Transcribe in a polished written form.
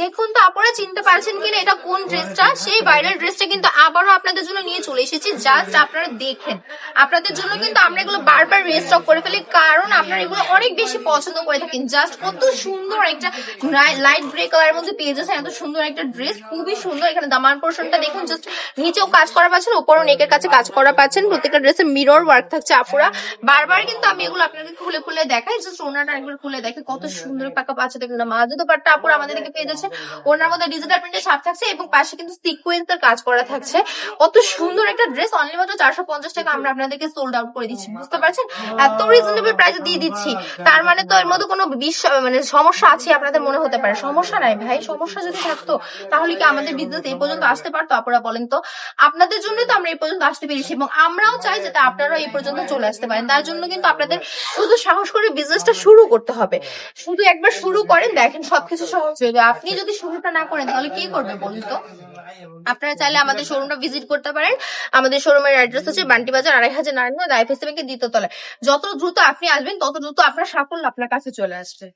দেখুন তো আপনারা চিনতে পারছেন কিনা এটা কোন ড্রেসটা, সেই ভাইরাল ড্রেসটা কিন্তু আবারও আপনাদের জন্য নিয়ে চলে এসেছি। জাস্ট আপনারা দেখেন, আপনাদের জন্য কিন্তু আমরা এগুলো বারবার রিস্টক করে ফেলি, কারণ আপনারা এগুলো অনেক বেশি পছন্দ করে থাকেন। জাস্ট কত সুন্দর একটা লাইট গ্রে কালারের মধ্যে পেয়ে যাচ্ছেন, এত সুন্দর একটা ড্রেস, খুবই সুন্দর। এখানে দামান পোর্শনটা দেখুন, জাস্ট নিচেও কাজ করা পাচ্ছেন, উপরও নেকের কাছে কাজ করা পাচ্ছেন। প্রত্যেকটা ড্রেসের মিরর ওয়ার্ক থাকছে আপুরা। বারবার কিন্তু আমি এগুলো আপনাদের খুলে খুলে দেখাই, জাস্ট ওনাটা একবার খুলে দেখে কত সুন্দর পাকা পাচ্ছে। দেখুন না মাঝে তো পাটটা আপুরা আমাদের দিকে পেয়ে যাচ্ছে, ওনার মধ্যে ডিজিটাল প্রিন্টের ছাপ থাকছে এবং পাশে কিন্তু সিকোয়েন্সের কাজ করা থাকছে। কত সুন্দর একটা ড্রেস, অনলি মাত্র 450 টাকা আমরা আপনাদেরকে সোল্ড আউট করে দিচ্ছি। বুঝতে পারছেন, এত রিজনেবল প্রাইসে দিয়ে দিচ্ছি। তার মানে তো এর মধ্যে কোনো মানে সমস্যা আছে আপনাদের মনে হতে পারে। সমস্যা নাই ভাই, সমস্যা যদি থাকতো তাহলে কি আমাদের বিজনেস এই পর্যন্ত আসতে পারতো? আপনারা বলেন তো। আপনাদের জন্য তো আমরা এই পর্যন্ত আসতে পেরেছি এবং আমরাও চাই যাতে আপনারাও এই পর্যন্ত চলে আসতে পারেন। তার জন্য কিন্তু আপনাদের শুধু সাহস করে বিজনেসটা শুরু করতে হবে। শুধু একবার শুরু করেন, দেখেন সবকিছু সহজ হয়ে যাবে। আপনি যদি শুরুটা না করেন তাহলে কে করবে বলুন তো? আপনারা চাইলে আমাদের শোরুমটা ভিজিট করতে পারেন। আমাদের শোরুমের অ্যাড্রেস হচ্ছে বান্টি বাজার ২৫০০ নারায়ণগঞ্জ, আইএফএসসি ব্যাংকের দ্বিতীয় তলায়। যত দ্রুত আপনি আসবেন তত দ্রুত আপনার সাফল্য আপনার কাছে চলে আসবে।